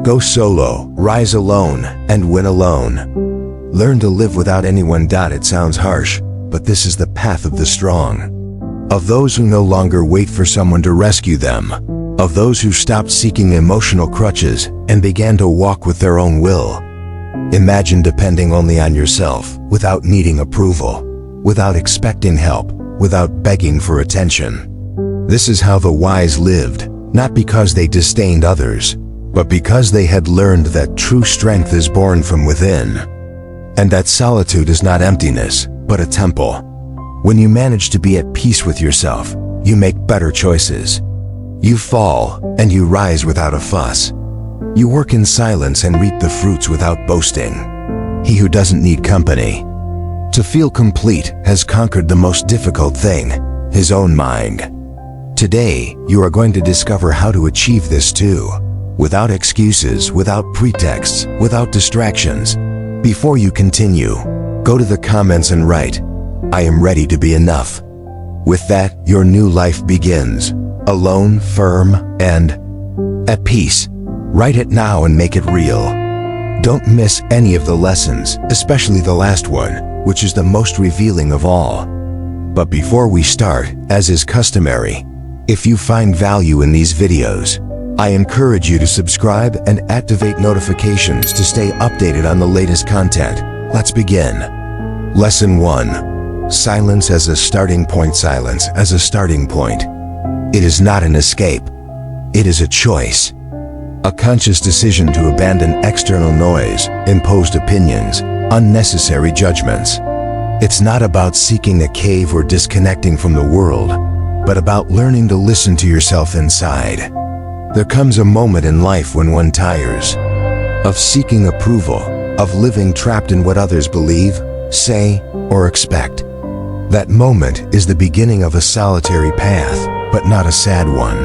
Go solo, rise alone, and win alone. Learn to live without anyone. It sounds harsh, but this is the path of the strong. Of those who no longer wait for someone to rescue them. Of those who stopped seeking emotional crutches and began to walk with their own will. Imagine depending only on yourself, without needing approval, without expecting help, without begging for attention. This is how the wise lived, not because they disdained others, but because they had learned that true strength is born from within, and that solitude is not emptiness, but a temple. When you manage to be at peace with yourself, you make better choices. You fall, and you rise without a fuss. You work in silence and reap the fruits without boasting. He who doesn't need company to feel complete has conquered the most difficult thing, his own mind. Today, you are going to discover how to achieve this too, without excuses, without pretexts, without distractions. Before you continue, go to the comments and write, "I am ready to be enough." With that, your new life begins, alone, firm, and at peace. Write it now and make it real. Don't miss any of the lessons, especially the last one, which is the most revealing of all. But before we start, as is customary, if you find value in these videos, I encourage you to subscribe and activate notifications to stay updated on the latest content. Let's begin. Lesson 1. Silence as a starting point. Silence as a starting point. It is not an escape. It is a choice. A conscious decision to abandon external noise, imposed opinions, unnecessary judgments. It's not about seeking a cave or disconnecting from the world, but about learning to listen to yourself inside. There comes a moment in life when one tires of seeking approval, of living trapped in what others believe, say, or expect. That moment is the beginning of a solitary path, but not a sad one.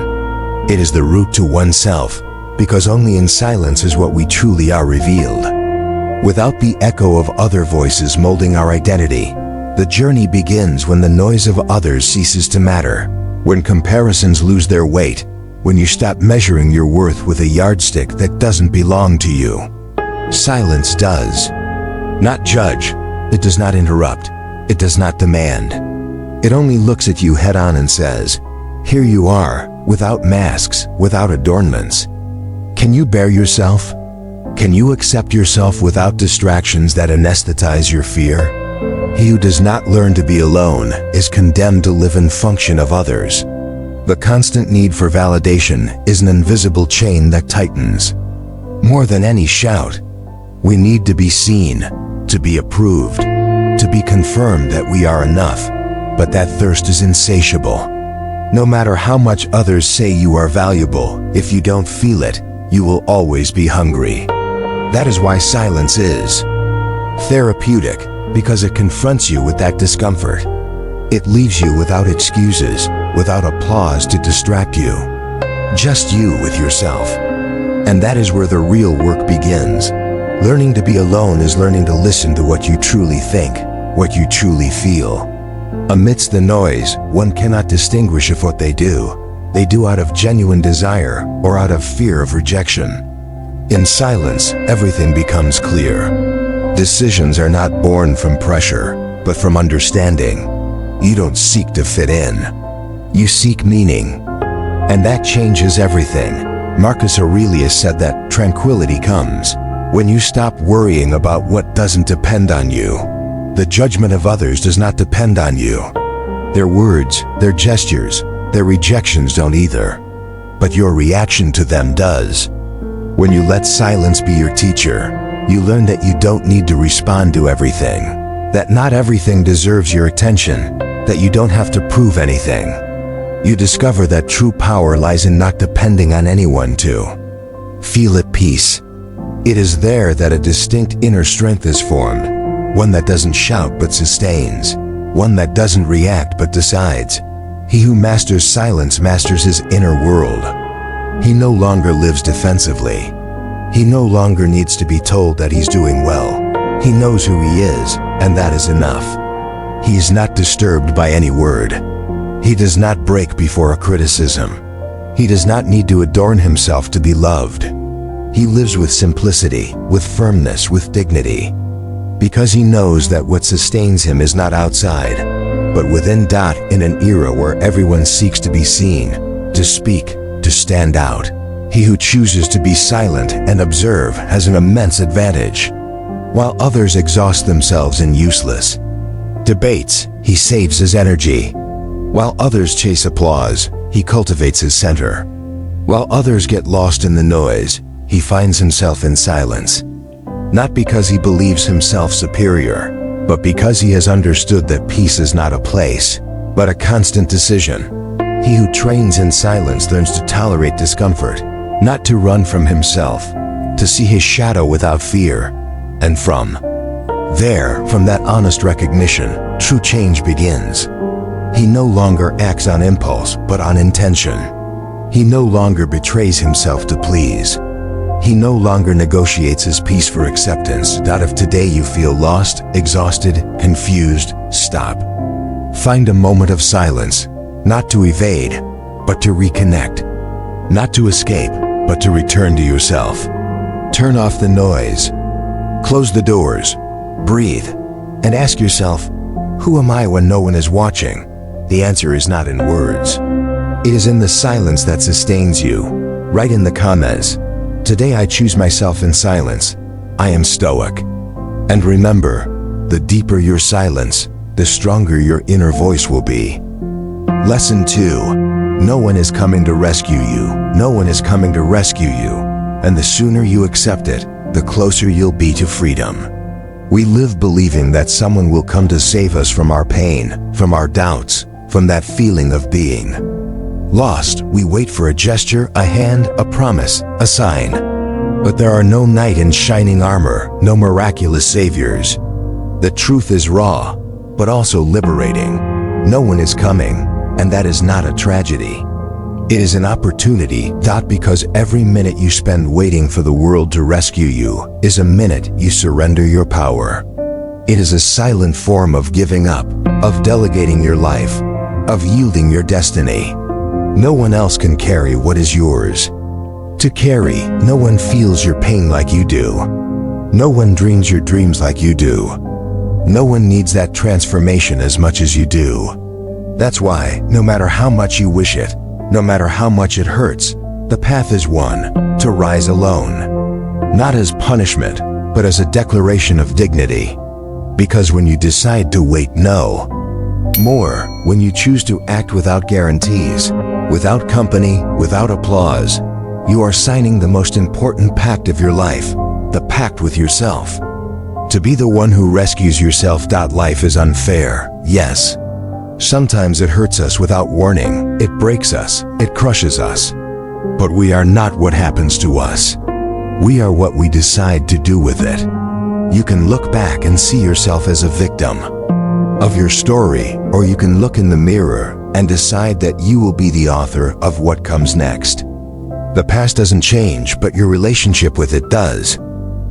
It is the route to oneself, because only in silence is what we truly are revealed. Without the echo of other voices molding our identity, the journey begins when the noise of others ceases to matter, when comparisons lose their weight, when you stop measuring your worth with a yardstick that doesn't belong to you. Silence does not judge, it does not interrupt, it does not demand. It only looks at you head on and says, "Here you are, without masks, without adornments. Can you bear yourself? Can you accept yourself without distractions that anesthetize your fear?" He who does not learn to be alone is condemned to live in function of others. The constant need for validation is an invisible chain that tightens. More than any shout, we need to be seen, to be approved, to be confirmed that we are enough, but that thirst is insatiable. No matter how much others say you are valuable, if you don't feel it, you will always be hungry. That is why silence is therapeutic, because it confronts you with that discomfort. It leaves you without excuses, without applause to distract you. Just you with yourself. And that is where the real work begins. Learning to be alone is learning to listen to what you truly think, what you truly feel. Amidst the noise, one cannot distinguish if what they do out of genuine desire or out of fear of rejection. In silence, everything becomes clear. Decisions are not born from pressure, but from understanding. You don't seek to fit in. You seek meaning. And that changes everything. Marcus Aurelius said that tranquility comes when you stop worrying about what doesn't depend on you. The judgment of others does not depend on you. Their words, their gestures, their rejections don't either. But your reaction to them does. When you let silence be your teacher, you learn that you don't need to respond to everything, that not everything deserves your attention, that you don't have to prove anything. You discover that true power lies in not depending on anyone to feel at peace. It is there that a distinct inner strength is formed, one that doesn't shout but sustains, one that doesn't react but decides. He who masters silence masters his inner world. He no longer lives defensively. He no longer needs to be told that he's doing well. He knows who he is, and that is enough. He is not disturbed by any word. He does not break before a criticism. He does not need to adorn himself to be loved. He lives with simplicity, with firmness, with dignity. Because he knows that what sustains him is not outside, but within. In an era where everyone seeks to be seen, to speak, to stand out, he who chooses to be silent and observe has an immense advantage. While others exhaust themselves in useless debates, he saves his energy. While others chase applause, he cultivates his center. While others get lost in the noise, he finds himself in silence. Not because he believes himself superior, but because he has understood that peace is not a place, but a constant decision. He who trains in silence learns to tolerate discomfort, not to run from himself, to see his shadow without fear. And from that honest recognition, true change begins. He no longer acts on impulse, but on intention. He no longer betrays himself to please. He no longer negotiates his peace for acceptance. If today you feel lost, exhausted, confused, stop. Find a moment of silence, not to evade, but to reconnect. Not to escape, but to return to yourself. Turn off the noise. Close the doors. Breathe. And ask yourself, who am I when no one is watching? The answer is not in words. It is in the silence that sustains you. Write in the comments, today I choose myself in silence. I am stoic. And remember, the deeper your silence, the stronger your inner voice will be. Lesson 2. No one is coming to rescue you. No one is coming to rescue you. And the sooner you accept it, the closer you'll be to freedom. We live believing that someone will come to save us from our pain, from our doubts, from that feeling of being lost. We wait for a gesture, a hand, a promise, a sign. But there are no knight in shining armor, no miraculous saviors. The truth is raw, but also liberating. No one is coming, and that is not a tragedy. It is an opportunity. Because every minute you spend waiting for the world to rescue you is a minute you surrender your power. It is a silent form of giving up, of delegating your life, of yielding your destiny. No one else can carry what is yours to carry. No one feels your pain like you do. No one dreams your dreams like you do. No one needs that transformation as much as you do. That's why, no matter how much you wish it, no matter how much it hurts, the path is one, to rise alone. Not as punishment, but as a declaration of dignity. Because when you decide to wait no more, when you choose to act without guarantees, without company, without applause, you are signing the most important pact of your life, the pact with yourself. To be the one who rescues yourself. Life is unfair, yes. Sometimes it hurts us without warning, it breaks us, it crushes us. But we are not what happens to us. We are what we decide to do with it. You can look back and see yourself as a victim of your story, or you can look in the mirror and decide that you will be the author of what comes next. The past doesn't change, but your relationship with it does.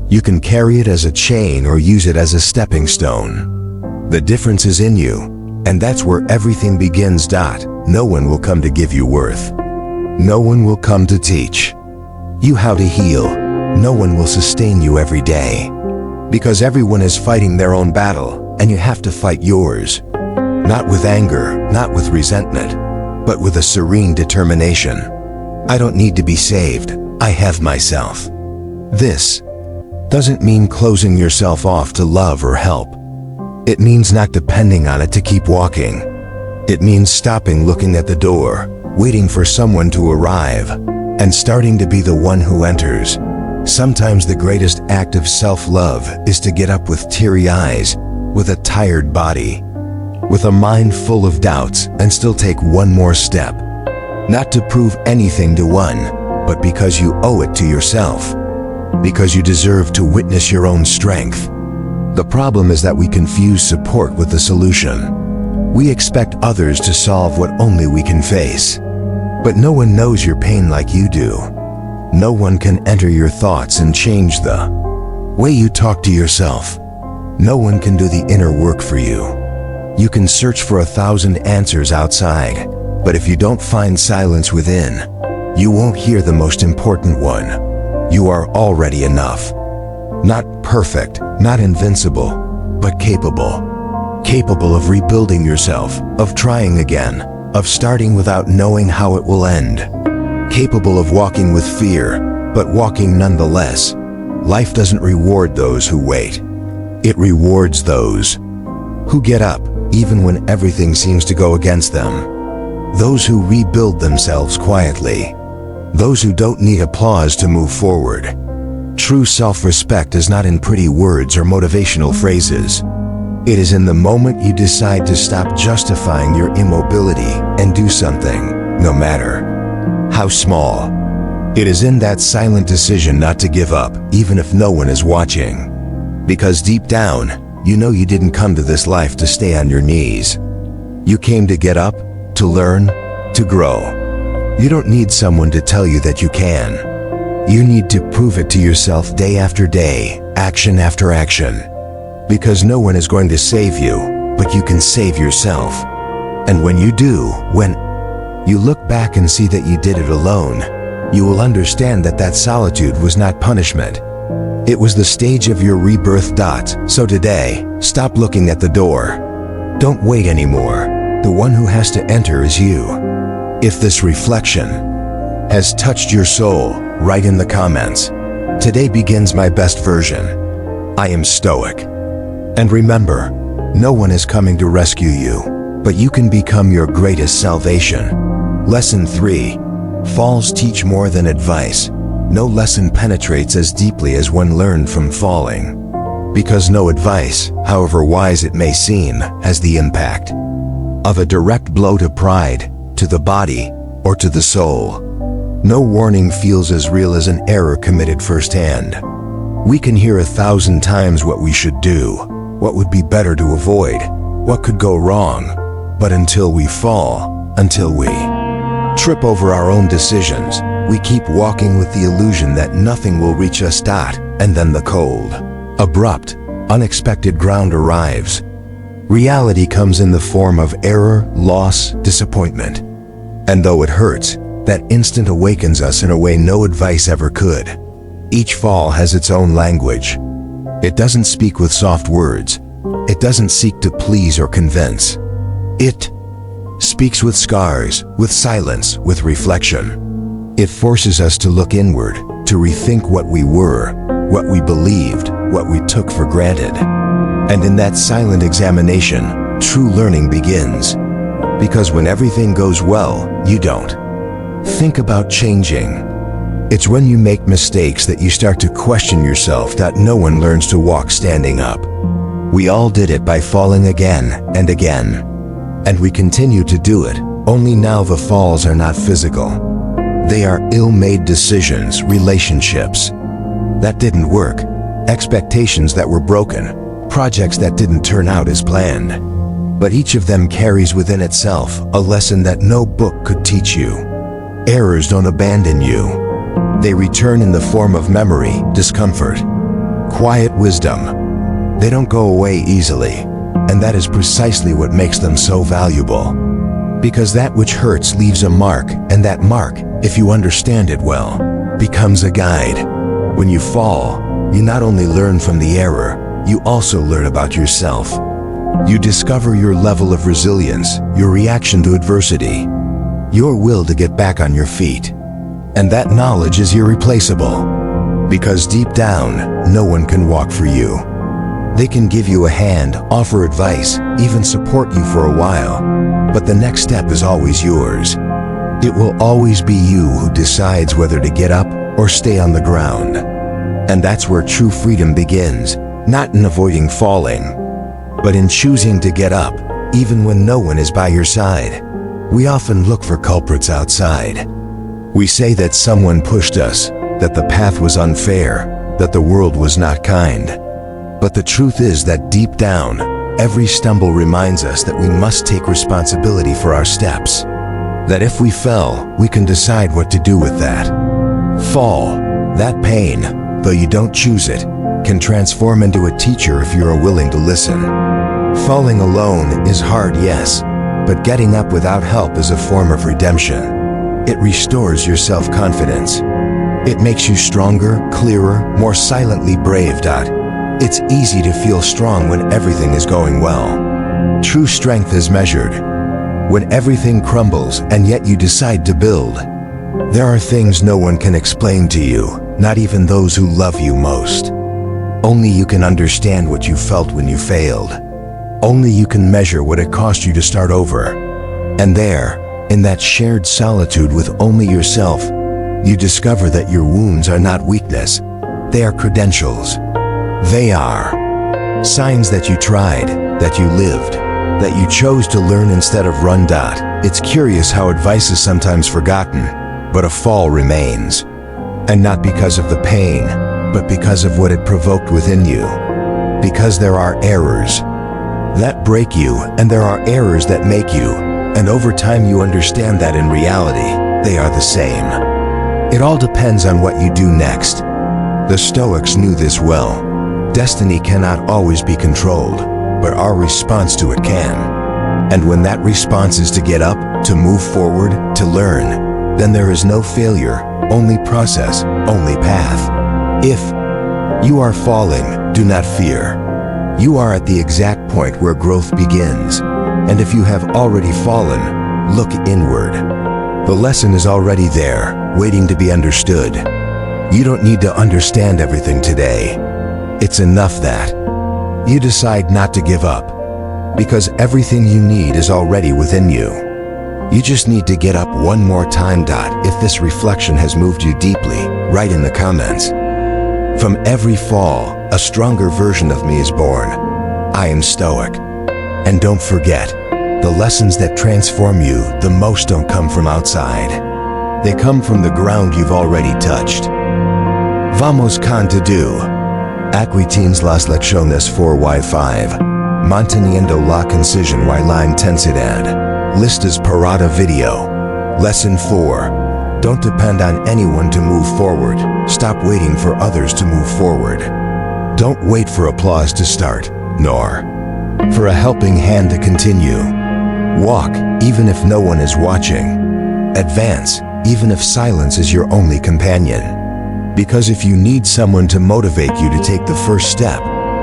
You can carry it as a chain or use it as a stepping stone. The difference is in you. And that's where everything begins. No one will come to give you worth. No one will come to teach you how to heal. No one will sustain you every day. Because everyone is fighting their own battle, and you have to fight yours. Not with anger, not with resentment, but with a serene determination. I don't need to be saved. I have myself. This doesn't mean closing yourself off to love or help. It means not depending on it to keep walking. It means stopping looking at the door, waiting for someone to arrive, and starting to be the one who enters. Sometimes the greatest act of self-love is to get up with teary eyes, with a tired body, with a mind full of doubts, and still take one more step. Not to prove anything to one, but because you owe it to yourself. Because you deserve to witness your own strength. The problem is that we confuse support with the solution. We expect others to solve what only we can face. But no one knows your pain like you do. No one can enter your thoughts and change the way you talk to yourself. No one can do the inner work for you. You can search for 1,000 answers outside, but if you don't find silence within, you won't hear the most important one. You are already enough. Not perfect, not invincible, but capable. Capable of rebuilding yourself, of trying again, of starting without knowing how it will end. Capable of walking with fear, but walking nonetheless. Life doesn't reward those who wait. It rewards those who get up, even when everything seems to go against them. Those who rebuild themselves quietly. Those who don't need applause to move forward. True self-respect is not in pretty words or motivational phrases. It is in the moment you decide to stop justifying your immobility and do something, no matter how small. It is in that silent decision not to give up, even if no one is watching. Because deep down, you know you didn't come to this life to stay on your knees. You came to get up, to learn, to grow. You don't need someone to tell you that you can. You need to prove it to yourself day after day, action after action. Because no one is going to save you, but you can save yourself. And when you do, when you look back and see that you did it alone, you will understand that that solitude was not punishment. It was the stage of your rebirth. So today, stop looking at the door. Don't wait anymore. The one who has to enter is you. If this reflection has touched your soul, write in the comments. Today begins my best version. I am stoic. And remember, no one is coming to rescue you, but you can become your greatest salvation. Lesson 3. Falls teach more than advice. No lesson penetrates as deeply as one learned from falling. Because no advice, however wise it may seem, has the impact of a direct blow to pride, to the body, or to the soul. No warning feels as real as an error committed firsthand. We can hear 1,000 times what we should do, what would be better to avoid, what could go wrong, but until we fall, until we trip over our own decisions, we keep walking with the illusion that nothing will reach us. And then the cold, abrupt, unexpected ground arrives. Reality comes in the form of error, loss, disappointment. And though it hurts, that instant awakens us in a way no advice ever could. Each fall has its own language. It doesn't speak with soft words. It doesn't seek to please or convince. It speaks with scars, with silence, with reflection. It forces us to look inward, to rethink what we were, what we believed, what we took for granted. And in that silent examination, true learning begins. Because when everything goes well, you don't think about changing. It's when you make mistakes that you start to question yourself. No one learns to walk standing up. We all did it by falling again and again. And we continue to do it, only now the falls are not physical. They are ill-made decisions, relationships that didn't work, expectations that were broken, projects that didn't turn out as planned. But each of them carries within itself a lesson that no book could teach you. Errors don't abandon you. They return in the form of memory, discomfort, quiet wisdom. They don't go away easily, and that is precisely what makes them so valuable. Because that which hurts leaves a mark, and that mark, if you understand it well, becomes a guide. When you fall, you not only learn from the error, you also learn about yourself. You discover your level of resilience, your reaction to adversity, your will to get back on your feet. And that knowledge is irreplaceable. Because deep down, no one can walk for you. They can give you a hand, offer advice, even support you for a while. But the next step is always yours. It will always be you who decides whether to get up or stay on the ground. And that's where true freedom begins, not in avoiding falling, but in choosing to get up, even when no one is by your side. We often look for culprits outside. We say that someone pushed us, that the path was unfair, that the world was not kind. But the truth is that deep down, every stumble reminds us that we must take responsibility for our steps. That if we fell, we can decide what to do with that. Fall, that pain, though you don't choose it, can transform into a teacher if you are willing to listen. Falling alone is hard, yes, but getting up without help is a form of redemption. It restores your self-confidence. It makes you stronger, clearer, more silently brave. It's easy to feel strong when everything is going well. True strength is measured when everything crumbles and yet you decide to build. There are things no one can explain to you, not even those who love you most. Only you can understand what you felt when you failed. Only you can measure what it cost you to start over. And there, in that shared solitude with only yourself, you discover that your wounds are not weakness. They are credentials. They are signs that you tried, that you lived, that you chose to learn instead of run. It's curious how advice is sometimes forgotten, but a fall remains. And not because of the pain, but because of what it provoked within you. Because there are errors that break you, and there are errors that make you, and over time you understand that in reality, they are the same. It all depends on what you do next. The Stoics knew this well. Destiny cannot always be controlled, but our response to it can. And when that response is to get up, to move forward, to learn, then there is no failure, only process, only path. If you are falling, do not fear. You are at the exact point where growth begins. And if you have already fallen, look inward. The lesson is already there, waiting to be understood. You don't need to understand everything today. It's enough that you decide not to give up, because everything you need is already within you. You just need to get up one more time. If this reflection has moved you deeply, write in the comments. From every fall, a stronger version of me is born. I am Stoic. And don't forget, the lessons that transform you the most don't come from outside. They come from the ground you've already touched. Vamos con todo. Aquí tienes las lecciones 4y5. Manteniendo la concisión y la intensidad. Listas parada video. Lesson 4. Don't depend on anyone to move forward. Stop waiting for others to move forward. Don't wait for applause to start, nor for a helping hand to continue. Walk, even if no one is watching. Advance, even if silence is your only companion. Because if you need someone to motivate you to take the first step,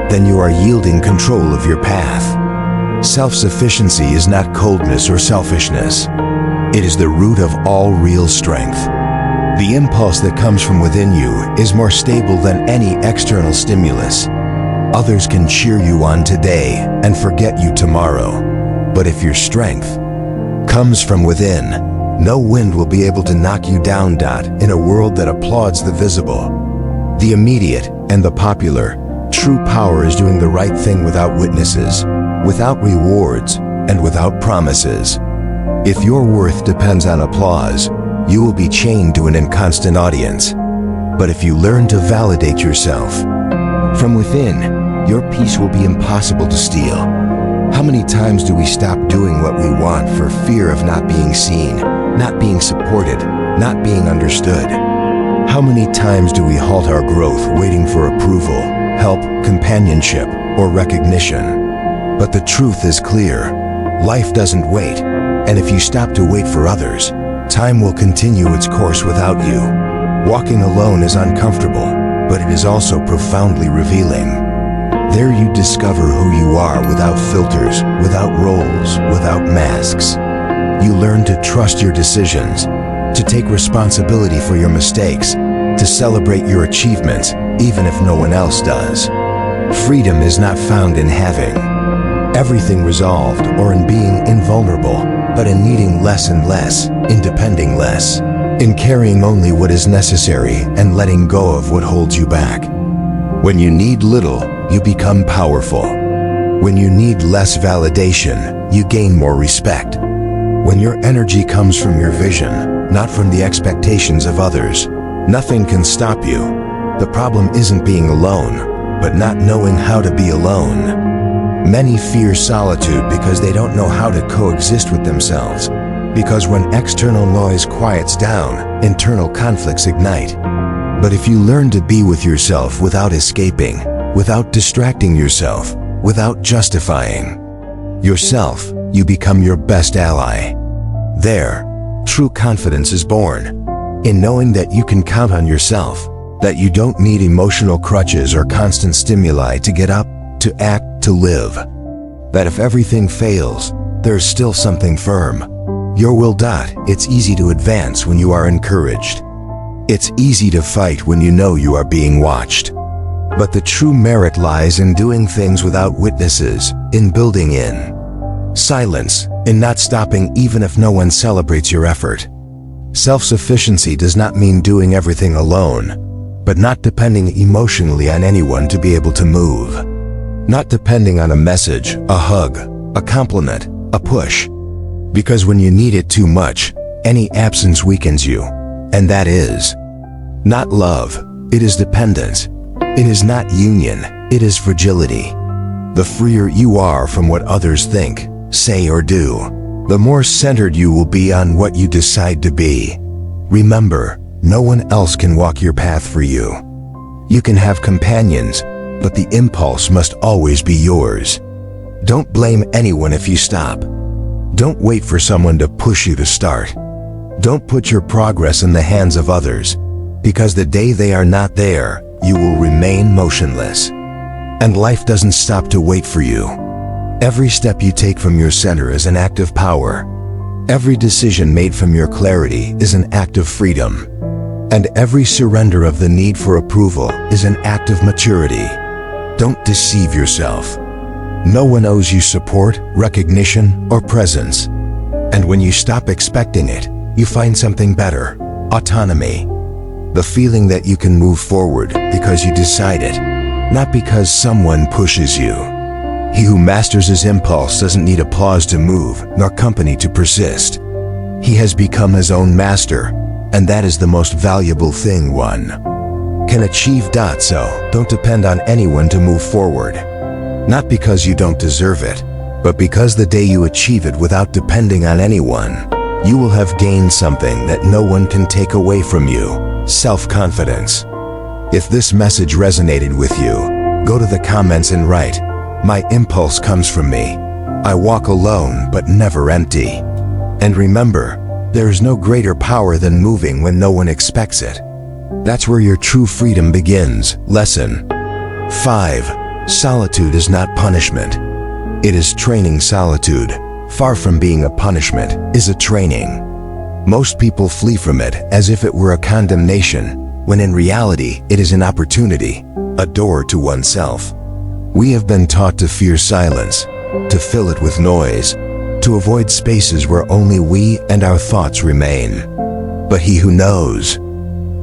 then you are yielding control of your path. Self-sufficiency is not coldness or selfishness. It is the root of all real strength. The impulse that comes from within you is more stable than any external stimulus. Others can cheer you on today and forget you tomorrow. But if your strength comes from within, no wind will be able to knock you down. In a world that applauds the visible, the immediate, and the popular, true power is doing the right thing without witnesses, without rewards, and without promises. If your worth depends on applause, you will be chained to an inconstant audience. But if you learn to validate yourself from within, your peace will be impossible to steal. How many times do we stop doing what we want for fear of not being seen, not being supported, not being understood? How many times do we halt our growth waiting for approval, help, companionship, or recognition? But the truth is clear. Life doesn't wait. And if you stop to wait for others, time will continue its course without you. Walking alone is uncomfortable, but it is also profoundly revealing. There you discover who you are without filters, without roles, without masks. You learn to trust your decisions, to take responsibility for your mistakes, to celebrate your achievements, even if no one else does. Freedom is not found in having everything resolved or in being invulnerable, but in needing less and less, in depending less, in carrying only what is necessary and letting go of what holds you back. When you need little, you become powerful. When you need less validation, you gain more respect. When your energy comes from your vision, not from the expectations of others, nothing can stop you. The problem isn't being alone, but not knowing how to be alone. Many fear solitude because they don't know how to coexist with themselves. Because when external noise quiets down, internal conflicts ignite. But if you learn to be with yourself without escaping, without distracting yourself, without justifying yourself, you become your best ally. There, true confidence is born. in knowing that you can count on yourself, that you don't need emotional crutches or constant stimuli to get up, to act, to live. That if everything fails, there's still something firm. Your will. It's easy to advance when you are encouraged. It's easy to fight when you know you are being watched. But the true merit lies in doing things without witnesses, in building in silence, in not stopping even if no one celebrates your effort. Self-sufficiency does not mean doing everything alone, but not depending emotionally on anyone to be able to move. Not depending on a message, a hug, a compliment, a push. Because when you need it too much, any absence weakens you. And that is not love, it is dependence. It is not union, it is fragility. The freer you are from what others think, say or do, the more centered you will be on what you decide to be. Remember, no one else can walk your path for you. You can have companions, but the impulse must always be yours. Don't blame anyone if you stop. Don't wait for someone to push you to start. Don't put your progress in the hands of others, because the day they are not there, you will remain motionless. And life doesn't stop to wait for you. Every step you take from your center is an act of power. Every decision made from your clarity is an act of freedom. And every surrender of the need for approval is an act of maturity. Don't deceive yourself. No one owes you support, recognition, or presence. And when you stop expecting it, you find something better: autonomy. The feeling that you can move forward because you decide it, not because someone pushes you. He who masters his impulse doesn't need applause to move, nor company to persist. He has become his own master, and that is the most valuable thing one can achieve. So, don't depend on anyone to move forward. Not because you don't deserve it, but because the day you achieve it without depending on anyone, you will have gained something that no one can take away from you: self-confidence. If this message resonated with you, go to the comments and write, "My impulse comes from me. I walk alone but never empty." And remember, there is no greater power than moving when no one expects it. That's where your true freedom begins. Lesson 5. Solitude is not punishment. It is training. Solitude, far from being a punishment, is a training. Most people flee from it as if it were a condemnation, when in reality it is an opportunity, a door to oneself. We have been taught to fear silence, to fill it with noise, to avoid spaces where only we and our thoughts remain. But he who knows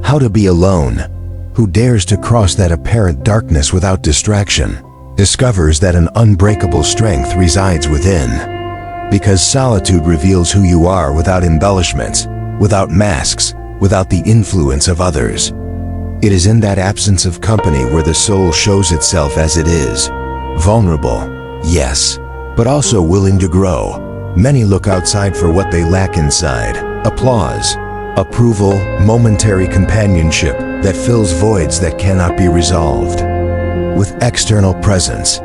how to be alone, who dares to cross that apparent darkness without distraction, discovers that an unbreakable strength resides within. Because solitude reveals who you are without embellishments, without masks, without the influence of others. It is in that absence of company where the soul shows itself as it is. Vulnerable, yes, but also willing to grow. Many look outside for what they lack inside: applause, approval, momentary companionship that fills voids that cannot be resolved with external presence.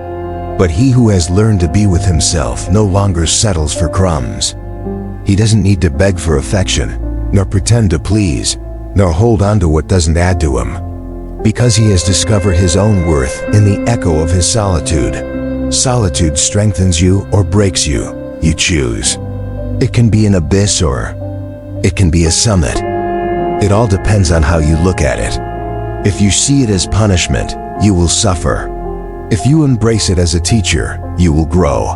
But he who has learned to be with himself no longer settles for crumbs. He doesn't need to beg for affection, nor pretend to please, nor hold on to what doesn't add to him. Because he has discovered his own worth in the echo of his solitude. Solitude strengthens you or breaks you. You choose. It can be an abyss or it can be a summit. It all depends on how you look at it. If you see it as punishment, you will suffer. If you embrace it as a teacher, you will grow.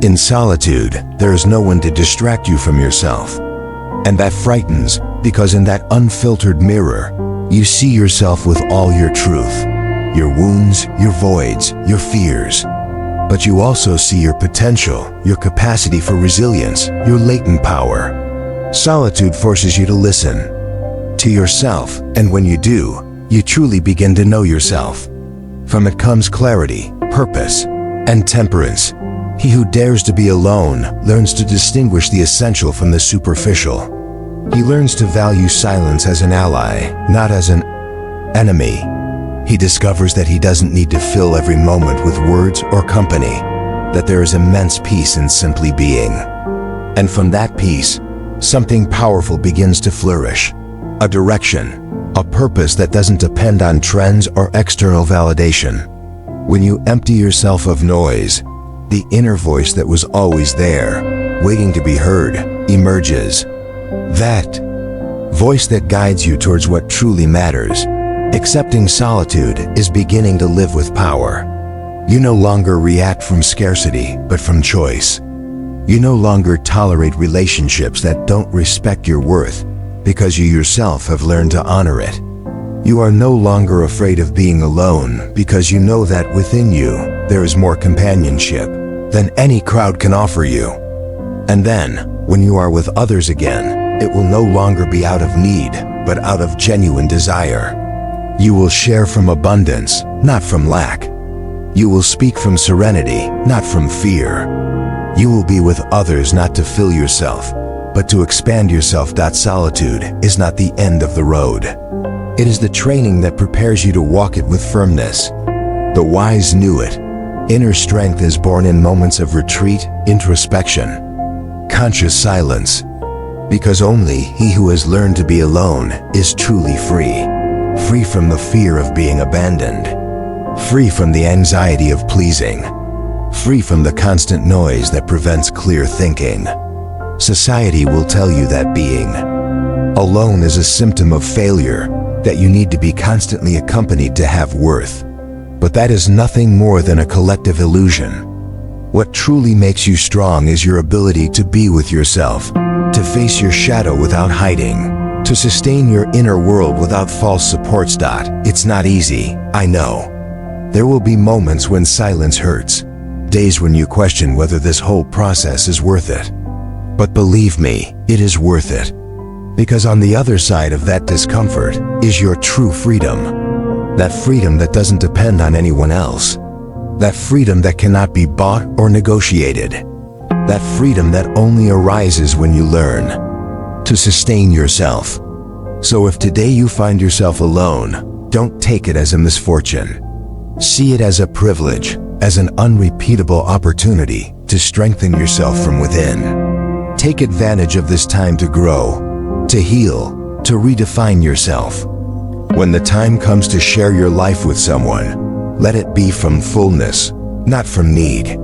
In solitude, there is no one to distract you from yourself. And that frightens, because in that unfiltered mirror, you see yourself with all your truth, your wounds, your voids, your fears. But you also see your potential, your capacity for resilience, your latent power. Solitude forces you to listen to yourself, and when you do, you truly begin to know yourself. From it comes clarity, purpose, and temperance. He who dares to be alone learns to distinguish the essential from the superficial. He learns to value silence as an ally, not as an enemy. He discovers that he doesn't need to fill every moment with words or company, that there is immense peace in simply being. And from that peace, something powerful begins to flourish. a direction, a purpose that doesn't depend on trends or external validation. When you empty yourself of noise, the inner voice that was always there, waiting to be heard, emerges. That voice that guides you towards what truly matters. Accepting solitude is beginning to live with power. You no longer react from scarcity, but from choice. You no longer tolerate relationships that don't respect your worth because you yourself have learned to honor it. You are no longer afraid of being alone because you know that within you there is more companionship than any crowd can offer you. And then, when you are with others again, it will no longer be out of need, but out of genuine desire. You will share from abundance, not from lack. You will speak from serenity, not from fear. You will be with others not to fill yourself, but to expand yourself. Solitude is not the end of the road. It is the training that prepares you to walk it with firmness. The wise knew it. Inner strength is born in moments of retreat, introspection, conscious silence, because only he who has learned to be alone is truly free. Free from the fear of being abandoned. Free from the anxiety of pleasing. Free from the constant noise that prevents clear thinking. Society will tell you that being alone is a symptom of failure, that you need to be constantly accompanied to have worth. But that is nothing more than a collective illusion. What truly makes you strong is your ability to be with yourself, to face your shadow without hiding, to sustain your inner world without false support. It's not easy, I know. There will be moments when silence hurts, days when you question whether this whole process is worth it. But believe me, it is worth it. Because on the other side of that discomfort is your true freedom. That freedom that doesn't depend on anyone else. That freedom that cannot be bought or negotiated. That freedom that only arises when you learn to sustain yourself. So if today you find yourself alone, don't take it as a misfortune. See it as a privilege, as an unrepeatable opportunity to strengthen yourself from within. Take advantage of this time to grow, to heal, to redefine yourself. When the time comes to share your life with someone, let it be from fullness, not from need.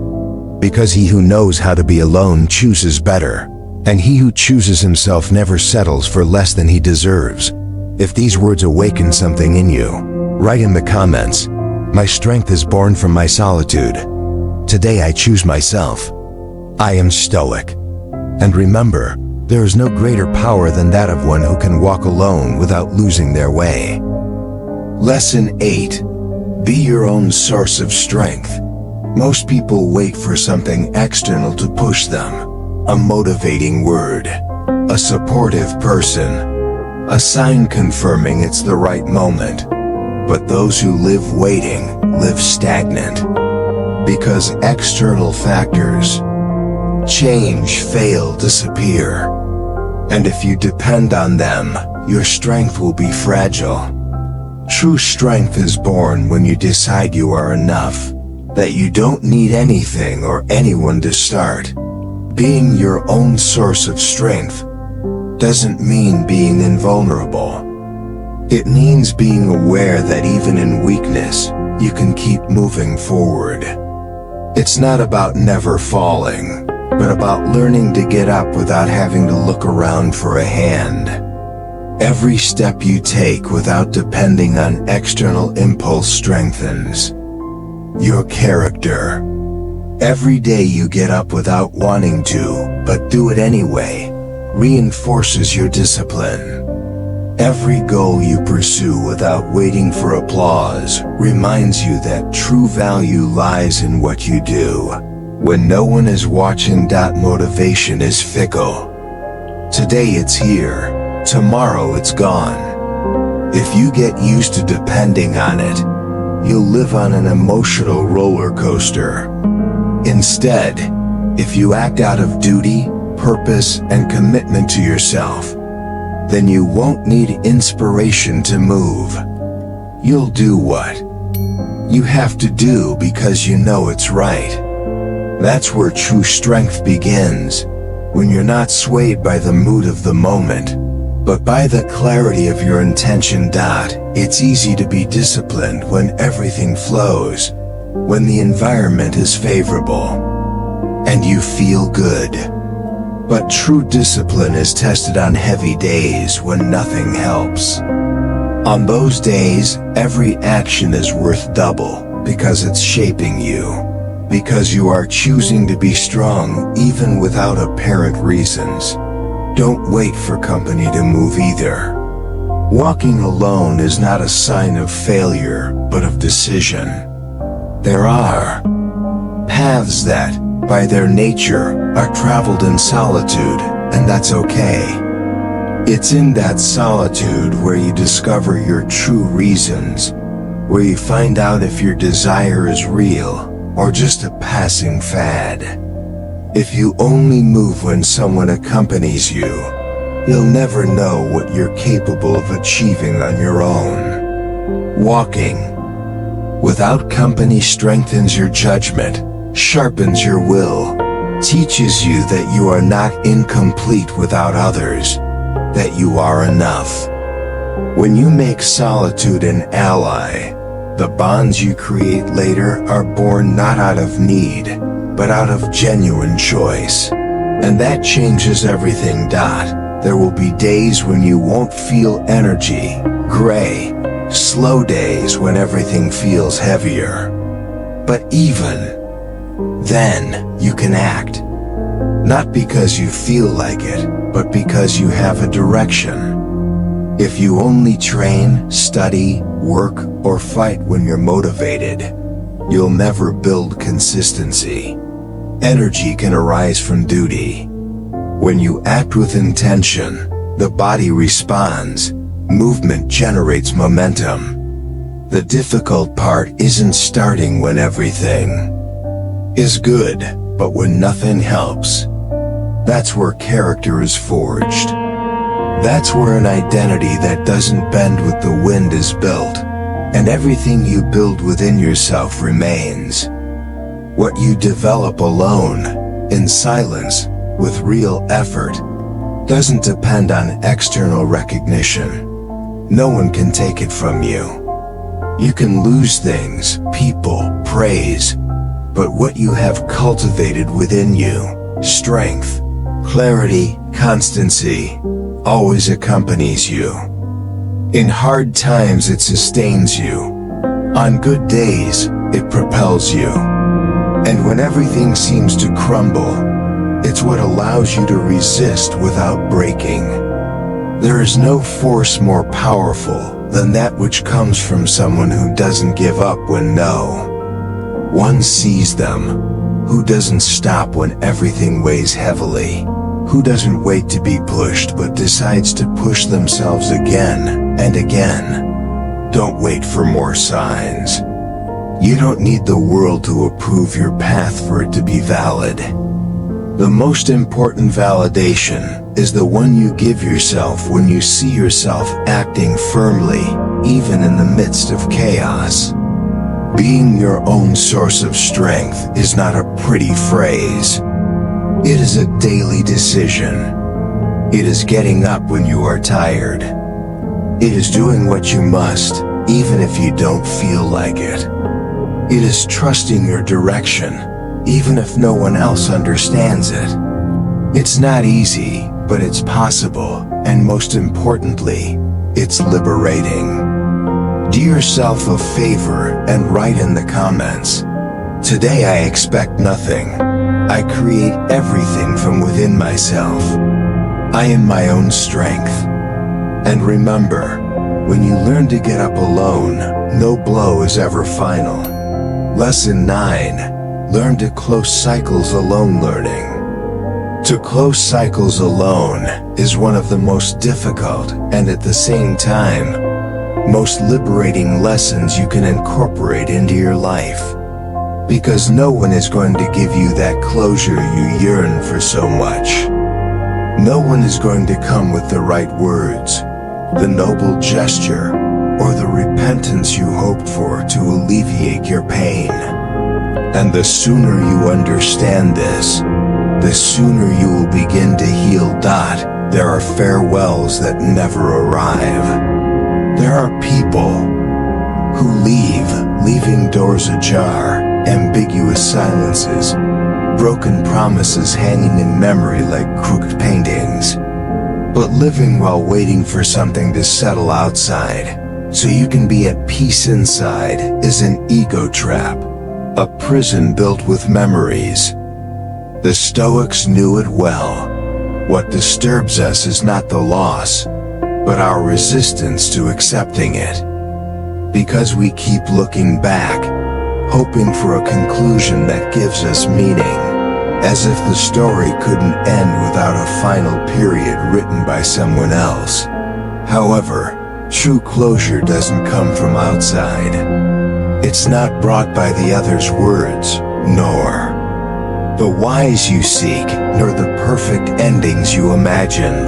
Because he who knows how to be alone chooses better, and he who chooses himself never settles for less than he deserves. If these words awaken something in you, write in the comments, "My strength is born from my solitude. Today I choose myself. I am stoic." And remember, there is no greater power than that of one who can walk alone without losing their way. Lesson 8. Be your own source of strength. Most people wait for something external to push them. A motivating word, a supportive person, a sign confirming it's the right moment. But those who live waiting live stagnant. Because external factors, change, fail, disappear. And if you depend on them, your strength will be fragile. True strength is born when you decide you are enough, that you don't need anything or anyone to start. Being your own source of strength doesn't mean being invulnerable. It means being aware that even in weakness, you can keep moving forward. It's not about never falling, but about learning to get up without having to look around for a hand. Every step you take without depending on external impulse strengthens your character. Every day you get up without wanting to, but do it anyway, reinforces your discipline. Every goal you pursue without waiting for applause reminds you that true value lies in what you do. When no one is watching, motivation is fickle. Today it's here, tomorrow it's gone. If you get used to depending on it, you'll live on an emotional roller coaster. Instead, if you act out of duty, purpose, and commitment to yourself, then you won't need inspiration to move. You'll do what you have to do because you know it's right. That's where true strength begins, when you're not swayed by the mood of the moment, But by the clarity of your intention. It's easy to be disciplined when everything flows, when the environment is favorable, and you feel good. But true discipline is tested on heavy days when nothing helps. On those days, every action is worth double, because it's shaping you. Because you are choosing to be strong even without apparent reasons. Don't wait for company to move either. Walking alone is not a sign of failure, but of decision. There are paths that, by their nature, are traveled in solitude, and that's okay. It's in that solitude where you discover your true reasons, where you find out if your desire is real or just a passing fad. If you only move when someone accompanies you, you'll never know what you're capable of achieving on your own. Walking without company strengthens your judgment, sharpens your will, teaches you that you are not incomplete without others, that you are enough. When you make solitude an ally, the bonds you create later are born not out of need, but out of genuine choice. And that changes everything. There will be days when you won't feel energy, gray, slow days when everything feels heavier. But even then, you can act. Not because you feel like it, but because you have a direction. If you only train, study, work, or fight when you're motivated, you'll never build consistency. Energy can arise from duty. When you act with intention, the body responds. Movement generates momentum. The difficult part isn't starting when everything is good, but when nothing helps. That's where character is forged. That's where an identity that doesn't bend with the wind is built, and everything you build within yourself remains. What you develop alone, in silence, with real effort, doesn't depend on external recognition. No one can take it from you. You can lose things, people, praise, but what you have cultivated within you, strength, clarity, constancy, always accompanies you. In hard times it sustains you. On good days, it propels you. And when everything seems to crumble, it's what allows you to resist without breaking. There is no force more powerful than that which comes from someone who doesn't give up when no one sees them, who doesn't stop when everything weighs heavily, who doesn't wait to be pushed but decides to push themselves again and again. Don't wait for more signs. You don't need the world to approve your path for it to be valid. The most important validation is the one you give yourself when you see yourself acting firmly, even in the midst of chaos. Being your own source of strength is not a pretty phrase. It is a daily decision. It is getting up when you are tired. It is doing what you must, even if you don't feel like it. It is trusting your direction, even if no one else understands it. It's not easy, but it's possible, and most importantly, it's liberating. Do yourself a favor and write in the comments, "Today I expect nothing. I create everything from within myself. I am my own strength." And remember, when you learn to get up alone, no blow is ever final. Lesson 9. Learn to close cycles alone. Learning to close cycles alone is one of the most difficult and at the same time, most liberating lessons you can incorporate into your life. Because no one is going to give you that closure you yearn for so much. No one is going to come with the right words, the noble gesture, or the repentance you hoped for to alleviate your pain. And the sooner you understand this, the sooner you will begin to heal. There are farewells that never arrive. There are people who leaving doors ajar, ambiguous silences, broken promises hanging in memory like crooked paintings. But living while waiting for something to settle outside, so you can be at peace inside, is an ego trap, a prison built with memories. The Stoics knew it well. What disturbs us is not the loss, but our resistance to accepting it. Because we keep looking back, hoping for a conclusion that gives us meaning, as if the story couldn't end without a final period written by someone else. However, true closure doesn't come from outside. It's not brought by the other's words, nor the whys you seek, nor the perfect endings you imagined.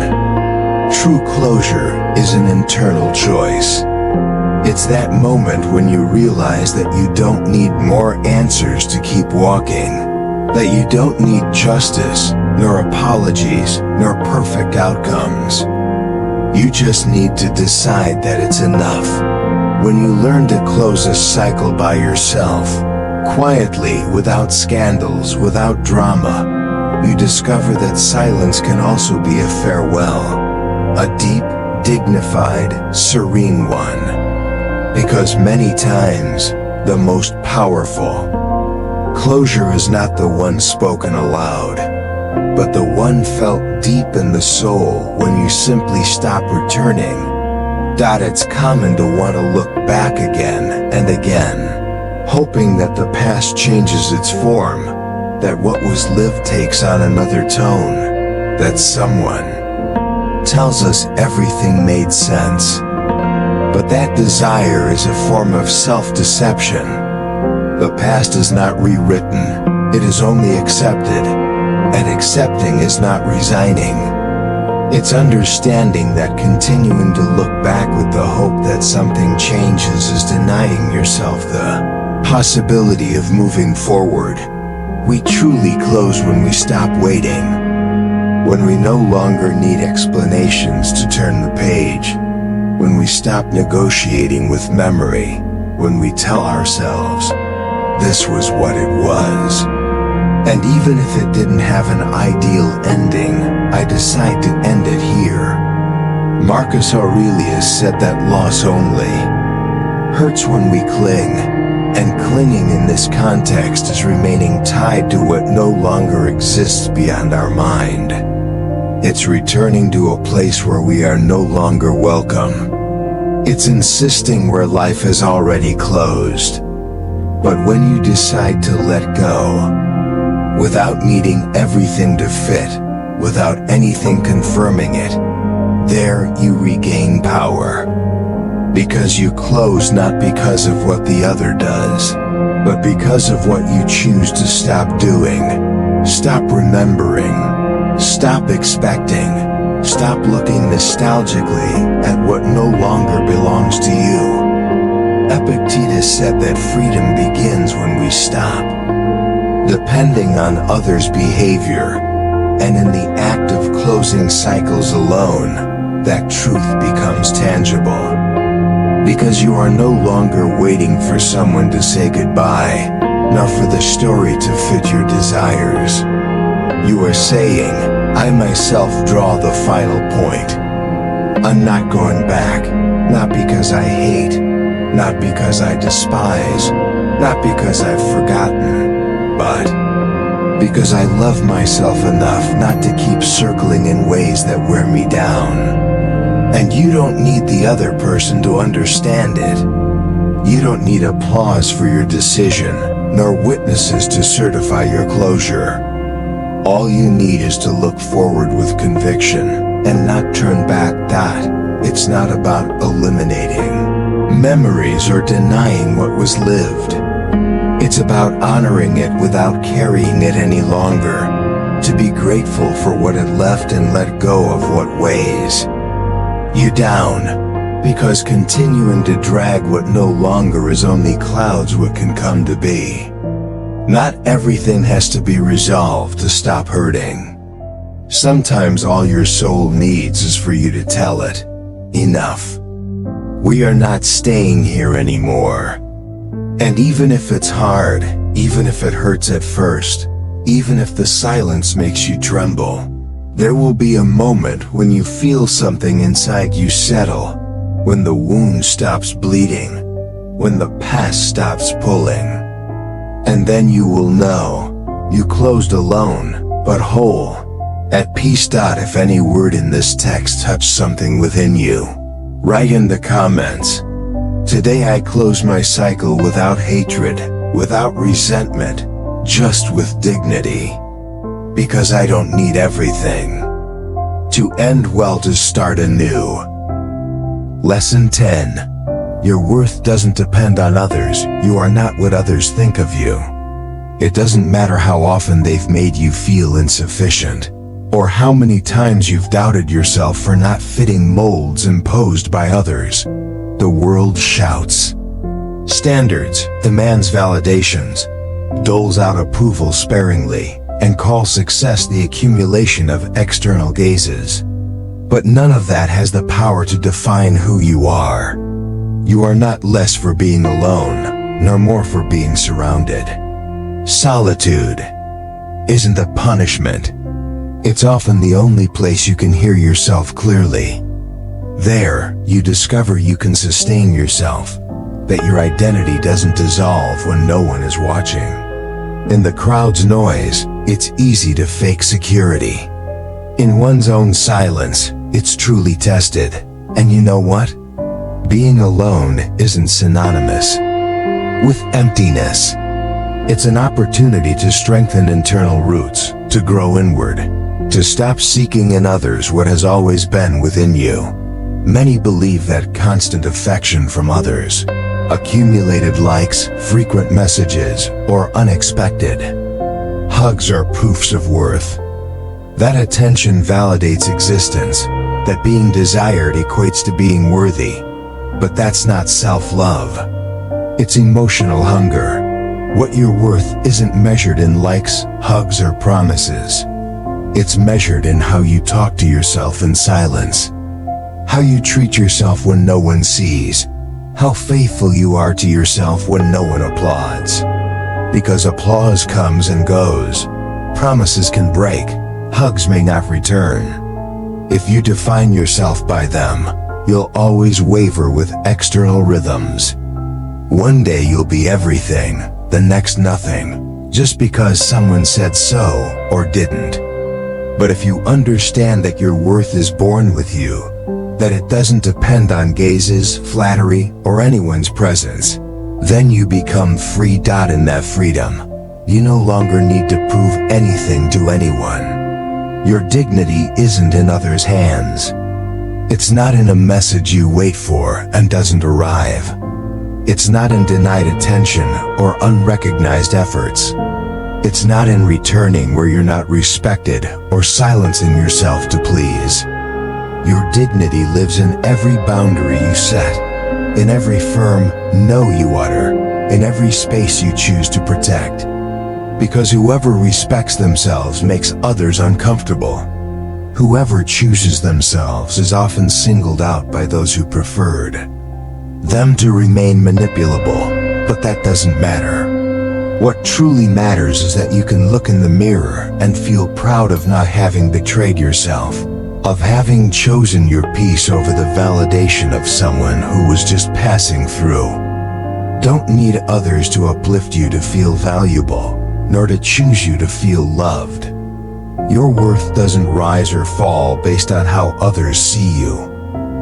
True closure is an internal choice. It's that moment when you realize that you don't need more answers to keep walking, that you don't need justice, nor apologies, nor perfect outcomes. You just need to decide that it's enough. When you learn to close a cycle by yourself, quietly, without scandals, without drama, you discover that silence can also be a farewell, a deep, dignified, serene one. Because many times, the most powerful closure is not the one spoken aloud, but the one felt deep in the soul when you simply stop returning. It's common to want to look back again and again, hoping that the past changes its form, that what was lived takes on another tone, that someone tells us everything made sense. But that desire is a form of self-deception. The past is not rewritten, it is only accepted, and accepting is not resigning. It's understanding that continuing to look back with the hope that something changes is denying yourself the possibility of moving forward. We truly close when we stop waiting, when we no longer need explanations to turn the page, when we stop negotiating with memory, when we tell ourselves, this was what it was. And even if it didn't have an ideal ending, I decide to end it here. Marcus Aurelius said that loss only hurts when we cling, and clinging in this context is remaining tied to what no longer exists beyond our mind. It's returning to a place where we are no longer welcome. It's insisting where life has already closed. But when you decide to let go, without needing everything to fit, without anything confirming it, there you regain power. Because you close not because of what the other does, but because of what you choose to stop doing, stop remembering, stop expecting, stop looking nostalgically at what no longer belongs to you. Epictetus said that freedom begins when we stop depending on others' behavior, and in the act of closing cycles alone, that truth becomes tangible. Because you are no longer waiting for someone to say goodbye, nor for the story to fit your desires. You are saying, I myself draw the final point. I'm not going back, not because I hate, not because I despise, not because I've forgotten, but because I love myself enough not to keep circling in ways that wear me down. And you don't need the other person to understand it. You don't need applause for your decision, nor witnesses to certify your closure. All you need is to look forward with conviction and not turn back. It's not about eliminating memories or denying what was lived. It's about honoring it without carrying it any longer, to be grateful for what it left and let go of what weighs you down, because continuing to drag what no longer is only clouds what can come to be. Not everything has to be resolved to stop hurting. Sometimes all your soul needs is for you to tell it, enough. We are not staying here anymore. And even if it's hard, even if it hurts at first, even if the silence makes you tremble, there will be a moment when you feel something inside you settle, when the wound stops bleeding, when the past stops pulling. And then you will know, you closed alone, but whole, at peace. If any word in this text touched something within you, write in the comments. Today I close my cycle without hatred, without resentment, just with dignity. Because I don't need everything to end well to start anew. Lesson 10. Your worth doesn't depend on others. You are not what others think of you. It doesn't matter how often they've made you feel insufficient, or how many times you've doubted yourself for not fitting molds imposed by others. The world shouts standards, demands validations, doles out approval sparingly, and calls success the accumulation of external gazes. But none of that has the power to define who you are. You are not less for being alone, nor more for being surrounded. Solitude isn't a punishment. It's often the only place you can hear yourself clearly. There, you discover you can sustain yourself, that your identity doesn't dissolve when no one is watching. In the crowd's noise, it's easy to fake security. In one's own silence, it's truly tested. And you know what? Being alone isn't synonymous with emptiness. It's an opportunity to strengthen internal roots, to grow inward, to stop seeking in others what has always been within you. Many believe that constant affection from others, accumulated likes, frequent messages, or unexpected hugs are proofs of worth. That attention validates existence, that being desired equates to being worthy. But that's not self-love. It's emotional hunger. What you're worth isn't measured in likes, hugs, or promises. It's measured in how you talk to yourself in silence, how you treat yourself when no one sees, how faithful you are to yourself when no one applauds. Because applause comes and goes, promises can break, hugs may not return. If you define yourself by them, you'll always waver with external rhythms. One day you'll be everything, the next nothing, just because someone said so or didn't. But if you understand that your worth is born with you, that it doesn't depend on gazes, flattery, or anyone's presence, then you become free. In that freedom, you no longer need to prove anything to anyone. Your dignity isn't in others' hands. It's not in a message you wait for and doesn't arrive. It's not in denied attention or unrecognized efforts. It's not in returning where you're not respected or silencing yourself to please. Your dignity lives in every boundary you set, in every firm no you utter, in every space you choose to protect. Because whoever respects themselves makes others uncomfortable. Whoever chooses themselves is often singled out by those who preferred them to remain manipulable, but that doesn't matter. What truly matters is that you can look in the mirror and feel proud of not having betrayed yourself, of having chosen your peace over the validation of someone who was just passing through. Don't need others to uplift you to feel valuable, nor to choose you to feel loved. Your worth doesn't rise or fall based on how others see you,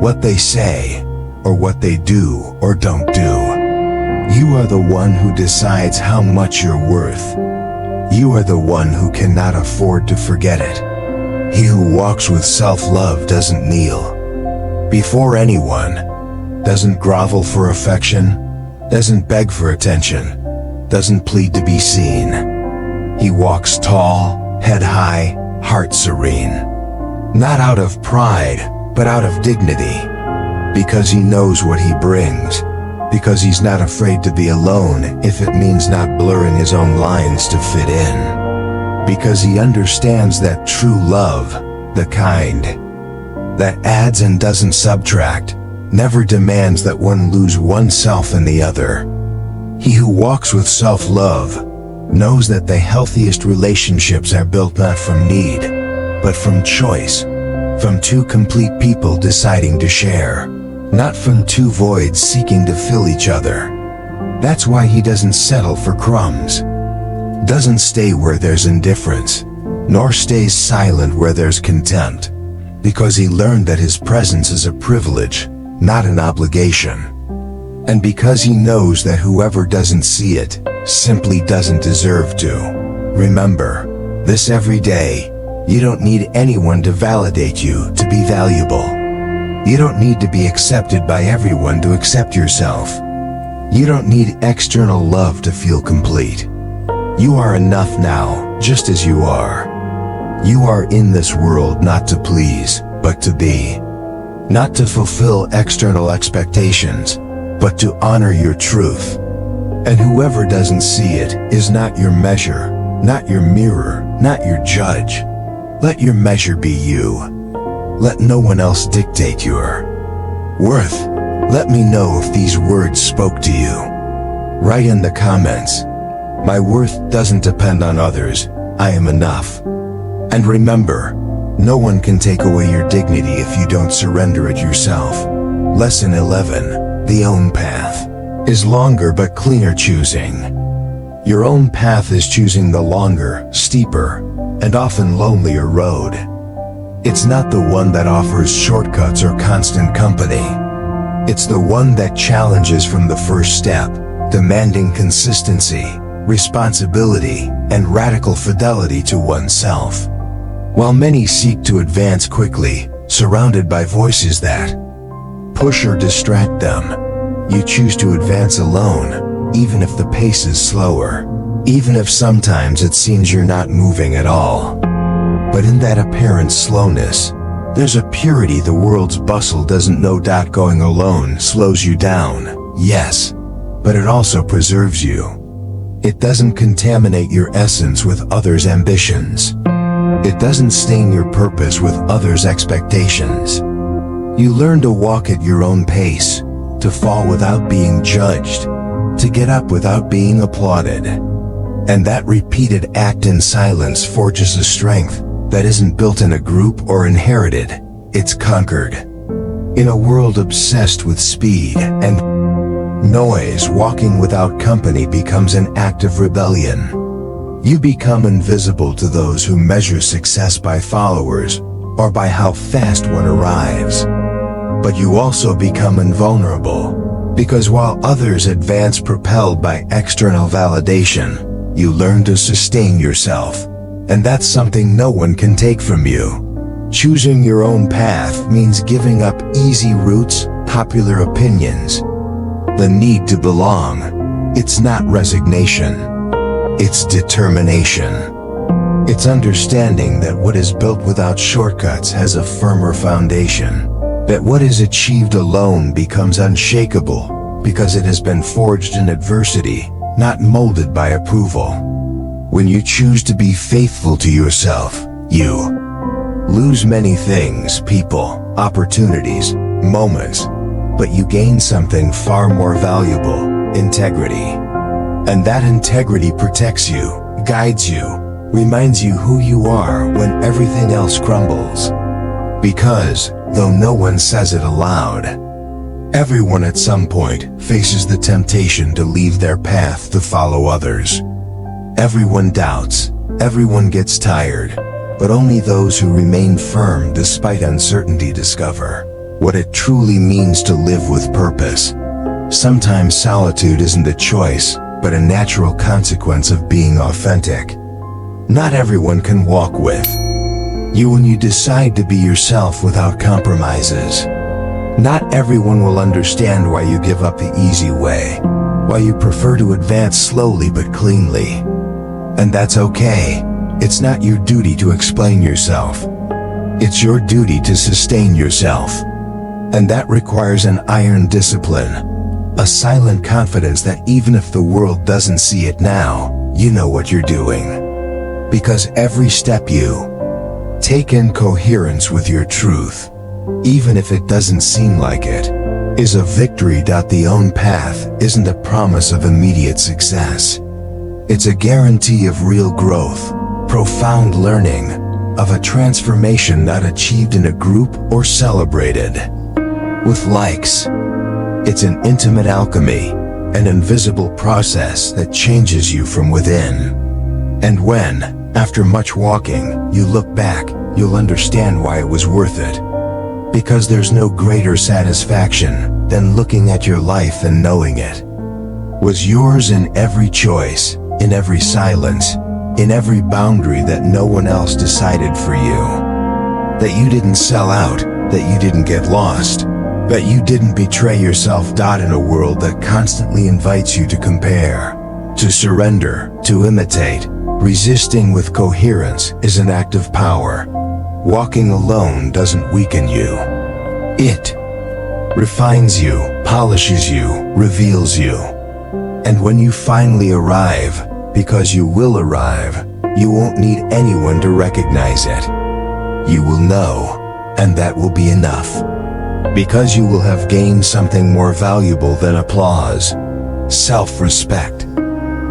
what they say, or what they do or don't do. You are the one who decides how much you're worth. You are the one who cannot afford to forget it. He who walks with self-love doesn't kneel before anyone, doesn't grovel for affection, doesn't beg for attention, doesn't plead to be seen. He walks tall, head high, heart serene. Not out of pride, but out of dignity. Because he knows what he brings. Because he's not afraid to be alone if it means not blurring his own lines to fit in. because he understands that true love, the kind that adds and doesn't subtract, never demands that one lose oneself in the other. He who walks with self-love knows that the healthiest relationships are built not from need, but from choice, from two complete people deciding to share, not from two voids seeking to fill each other. That's why he doesn't settle for crumbs, doesn't stay where there's indifference, nor stays silent where there's contempt, because he learned that his presence is a privilege, not an obligation. And because he knows that whoever doesn't see it simply doesn't deserve to. Remember this every day: you don't need anyone to validate you to be valuable. You don't need to be accepted by everyone to accept yourself. You don't need external love to feel complete. You are enough now, just as you are. You are in this world not to please, but to be. Not to fulfill external expectations, but to honor your truth. And whoever doesn't see it is not your measure, not your mirror, not your judge. Let your measure be you. Let no one else dictate your worth. Let me know if these words spoke to you. Write in the comments: my worth doesn't depend on others, I am enough. And remember, no one can take away your dignity if you don't surrender it yourself. Lesson 11. The own path is longer but cleaner choosing. Your own path is choosing the longer, steeper, and often lonelier road. It's not the one that offers shortcuts or constant company. It's the one that challenges from the first step, demanding consistency, responsibility, and radical fidelity to oneself. While many seek to advance quickly, surrounded by voices that push or distract them, you choose to advance alone, even if the pace is slower, even if sometimes it seems you're not moving at all. But in that apparent slowness, there's a purity the world's bustle doesn't know. Going alone slows you down, yes, but it also preserves you. It doesn't contaminate your essence with others' ambitions. It doesn't stain your purpose with others' expectations. You learn to walk at your own pace, to fall without being judged, to get up without being applauded. And that repeated act in silence forges a strength that isn't built in a group or inherited, it's conquered. In a world obsessed with speed and noise, walking without company becomes an act of rebellion. You become invisible to those who measure success by followers or by how fast one arrives. But you also become invulnerable, because while others advance propelled by external validation, you learn to sustain yourself. And that's something no one can take from you. Choosing your own path means giving up easy routes, popular opinions, the need to belong. It's not resignation. It's determination. It's understanding that what is built without shortcuts has a firmer foundation. That what is achieved alone becomes unshakable because it has been forged in adversity, not molded by approval. When you choose to be faithful to yourself, you lose many things, people, opportunities, moments, but you gain something far more valuable: integrity. And that integrity protects you, guides you, reminds you who you are when everything else crumbles. Because, though no one says it aloud, everyone at some point faces the temptation to leave their path to follow others. Everyone doubts, everyone gets tired, but only those who remain firm despite uncertainty discover what it truly means to live with purpose. Sometimes solitude isn't a choice, but a natural consequence of being authentic. Not everyone can walk with you when you decide to be yourself without compromises. Not everyone will understand why you give up the easy way, why you prefer to advance slowly but cleanly. And that's okay. It's not your duty to explain yourself. It's your duty to sustain yourself. And that requires an iron discipline, a silent confidence that even if the world doesn't see it now, you know what you're doing. Because every step you take in coherence with your truth, even if it doesn't seem like it, is a victory. The own path isn't a promise of immediate success. It's a guarantee of real growth, profound learning, of a transformation not achieved in a group or celebrated with likes. It's an intimate alchemy, an invisible process that changes you from within. And when, after much walking, you look back, you'll understand why it was worth it. Because there's no greater satisfaction than looking at your life and knowing it was yours in every choice, in every silence, in every boundary that no one else decided for you. That you didn't sell out, that you didn't get lost, that you didn't betray yourself. In a world that constantly invites you to compare, to surrender, to imitate, resisting with coherence is an act of power. Walking alone doesn't weaken you. It refines you, polishes you, reveals you. And when you finally arrive, because you will arrive, you won't need anyone to recognize it. You will know, and that will be enough. Because you will have gained something more valuable than applause: self-respect.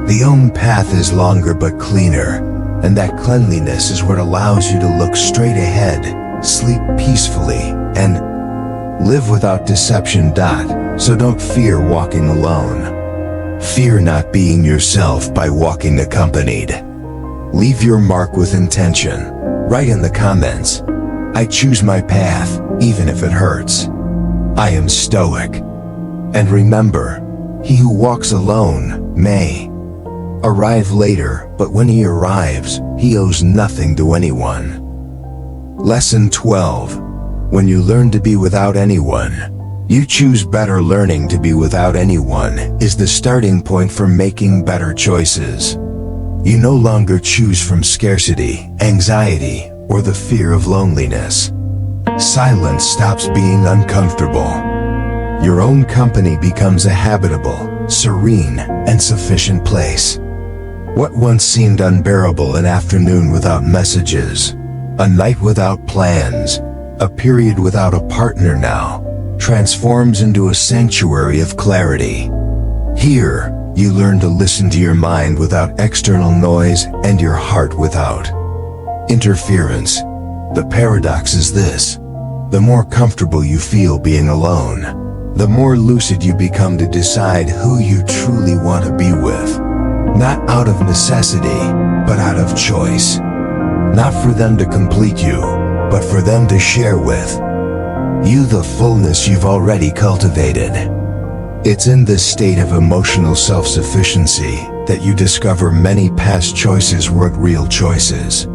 The own path is longer but cleaner, and that cleanliness is what allows you to look straight ahead, sleep peacefully, and live without deception. So don't fear walking alone. Fear not being yourself by walking accompanied. Leave your mark with intention. Write in the comments, "I choose my path, even if it hurts. I am stoic." And remember, he who walks alone may arrive later, but when he arrives, he owes nothing to anyone. Lesson 12. When you learn to be without anyone, you choose better. Learning to be without anyone is the starting point for making better choices. You no longer choose from scarcity, anxiety, or the fear of loneliness. Silence stops being uncomfortable. Your own company becomes a habitable, serene, and sufficient place. What once seemed unbearable, an afternoon without messages, a night without plans, a period without a partner, now transforms into a sanctuary of clarity. Here, you learn to listen to your mind without external noise and your heart without interference. The paradox is this: the more comfortable you feel being alone, the more lucid you become to decide who you truly want to be with. Not out of necessity, but out of choice. Not for them to complete you, but for them to share with you the fullness you've already cultivated. It's in this state of emotional self-sufficiency that you discover many past choices weren't real choices.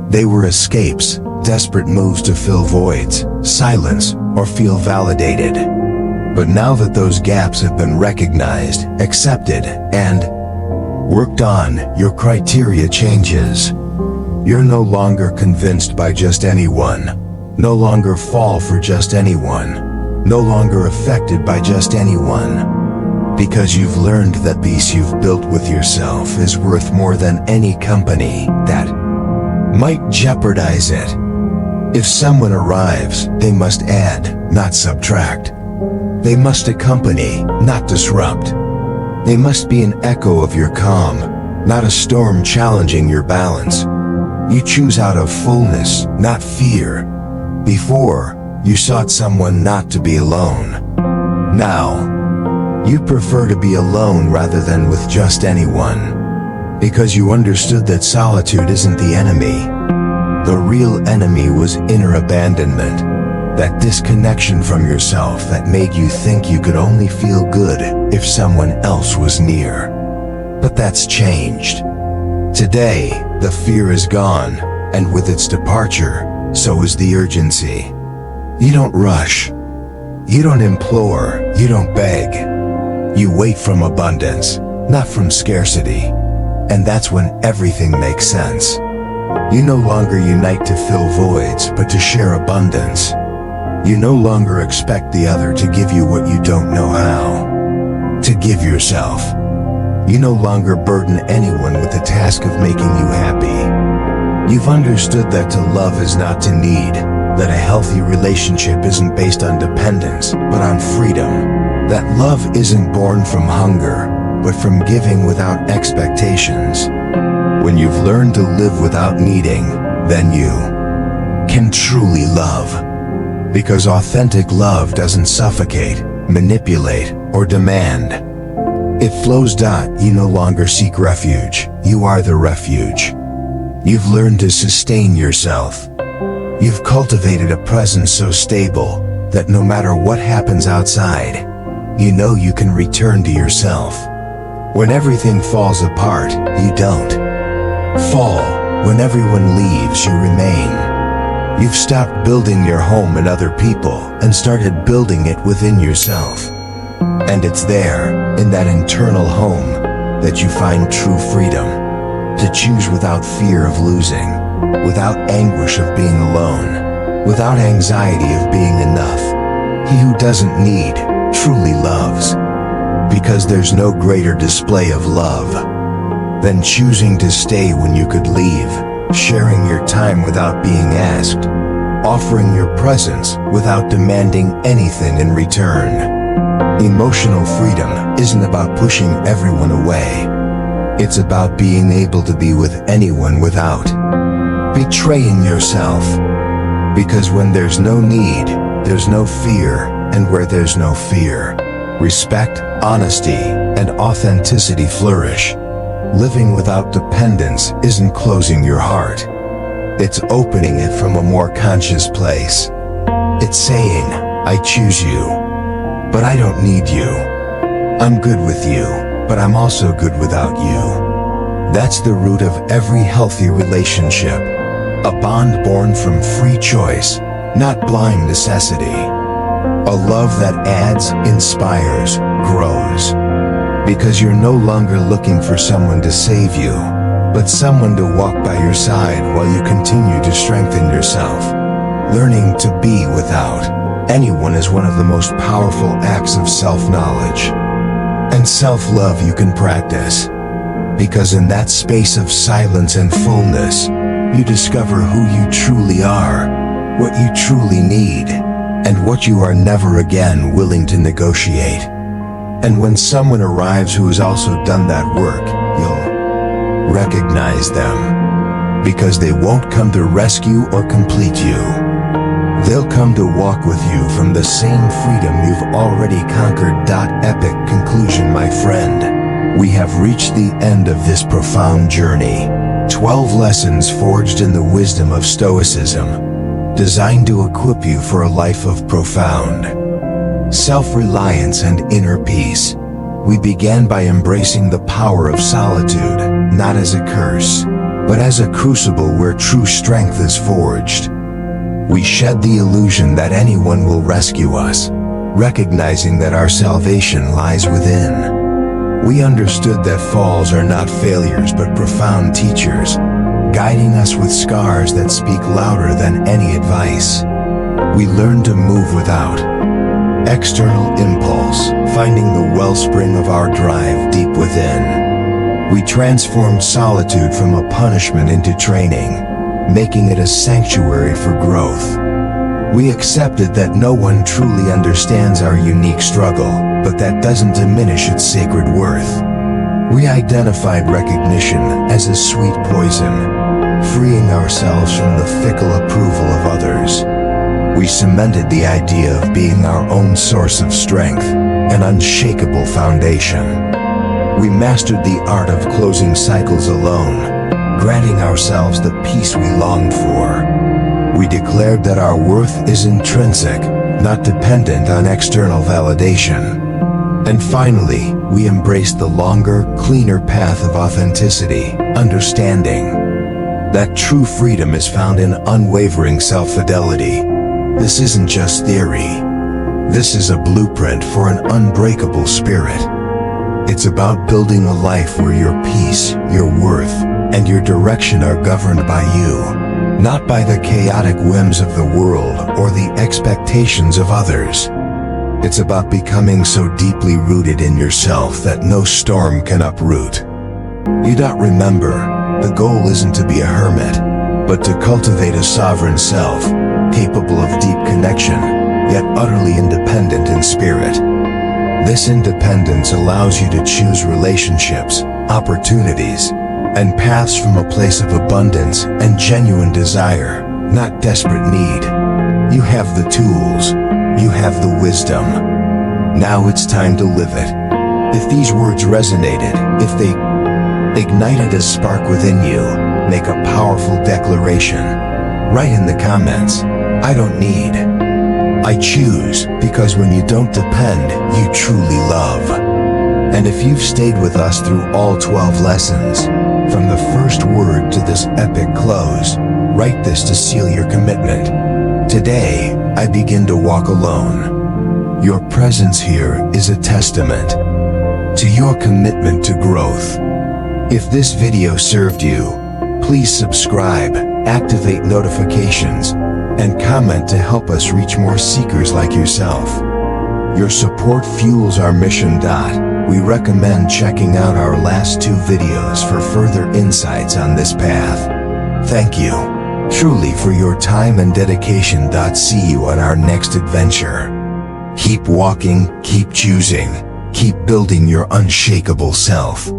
They were escapes, desperate moves to fill voids, silence, or feel validated. But now that those gaps have been recognized, accepted, and worked on, your criteria changes. You're no longer convinced by just anyone, no longer fall for just anyone, no longer affected by just anyone. Because you've learned that peace you've built with yourself is worth more than any company that might jeopardize it. If someone arrives, they must add, not subtract. They must accompany, not disrupt. They must be an echo of your calm, not a storm challenging your balance. You choose out of fullness, not fear. Before, you sought someone not to be alone. Now, you prefer to be alone rather than with just anyone. Because you understood that solitude isn't the enemy. The real enemy was inner abandonment. That disconnection from yourself that made you think you could only feel good if someone else was near. But that's changed. Today, the fear is gone, and with its departure, so is the urgency. You don't rush. You don't implore. You don't beg. You wait from abundance, not from scarcity. And that's when everything makes sense. You no longer unite to fill voids, but to share abundance. You no longer expect the other to give you what you don't know how to give yourself. You no longer burden anyone with the task of making you happy. You've understood that to love is not to need, that a healthy relationship isn't based on dependence, but on freedom. That love isn't born from hunger, but from giving without expectations. When you've learned to live without needing, then you can truly love. Because authentic love doesn't suffocate, manipulate, or demand. It flows. You no longer seek refuge, you are the refuge. You've learned to sustain yourself. You've cultivated a presence so stable that no matter what happens outside, you know you can return to yourself. When everything falls apart, you don't fall. When everyone leaves, you remain. You've stopped building your home in other people and started building it within yourself. And it's there, in that internal home, that you find true freedom. To choose without fear of losing, without anguish of being alone, without anxiety of being enough. He who doesn't need truly loves. Because there's no greater display of love than choosing to stay when you could leave, sharing your time without being asked, offering your presence without demanding anything in return. Emotional freedom isn't about pushing everyone away. It's about being able to be with anyone without betraying yourself. Because when there's no need, there's no fear, and where there's no fear, respect, honesty, and authenticity flourish. Living without dependence isn't closing your heart. It's opening it from a more conscious place. It's saying, I choose you, but I don't need you. I'm good with you, but I'm also good without you. That's the root of every healthy relationship. A bond born from free choice, not blind necessity. A love that adds, inspires, grows. Because you're no longer looking for someone to save you, but someone to walk by your side while you continue to strengthen yourself. Learning to be without anyone is one of the most powerful acts of self-knowledge and self-love you can practice. Because in that space of silence and fullness, you discover who you truly are, what you truly need, and what you are never again willing to negotiate. And when someone arrives who has also done that work, you'll recognize them. Because they won't come to rescue or complete you. They'll come to walk with you from the same freedom you've already conquered. Epic conclusion, my friend. We have reached the end of this profound journey. 12 lessons forged in the wisdom of Stoicism, designed to equip you for a life of profound self-reliance and inner peace. We began by embracing the power of solitude, not as a curse, but as a crucible where true strength is forged. We shed the illusion that anyone will rescue us, recognizing that our salvation lies within. We understood that falls are not failures but profound teachers, guiding us with scars that speak louder than any advice. We learned to move without external impulse, finding the wellspring of our drive deep within. We transformed solitude from a punishment into training, making it a sanctuary for growth. We accepted that no one truly understands our unique struggle, but that doesn't diminish its sacred worth. We identified recognition as a sweet poison, freeing ourselves from the fickle approval of others. We cemented the idea of being our own source of strength, an unshakable foundation. We mastered the art of closing cycles alone, granting ourselves the peace we longed for. We declared that our worth is intrinsic, not dependent on external validation. And finally, we embraced the longer, cleaner path of authenticity, understanding that true freedom is found in unwavering self-fidelity. This isn't just theory. This is a blueprint for an unbreakable spirit. It's about building a life where your peace, your worth, and your direction are governed by you, not by the chaotic whims of the world or the expectations of others. It's about becoming so deeply rooted in yourself that no storm can uproot. You don't remember, the goal isn't to be a hermit, but to cultivate a sovereign self, capable of deep connection, yet utterly independent in spirit. This independence allows you to choose relationships, opportunities, and paths from a place of abundance and genuine desire, not desperate need. You have the tools. You have the wisdom. Now it's time to live it. If these words resonated, if they ignited a spark within you, make a powerful declaration. Write in the comments, I don't need. I choose, because when you don't depend, you truly love. And if you've stayed with us through all 12 lessons, from the first word to this epic close, write this to seal your commitment. Today, I begin to walk alone. Your presence here is a testament to your commitment to growth. If this video served you, please subscribe, activate notifications, and comment to help us reach more seekers like yourself. Your support fuels our mission. We recommend checking out our last 2 videos for further insights on this path. Thank you, truly, for your time and dedication. See you on our next adventure. Keep walking, keep choosing, keep building your unshakable self.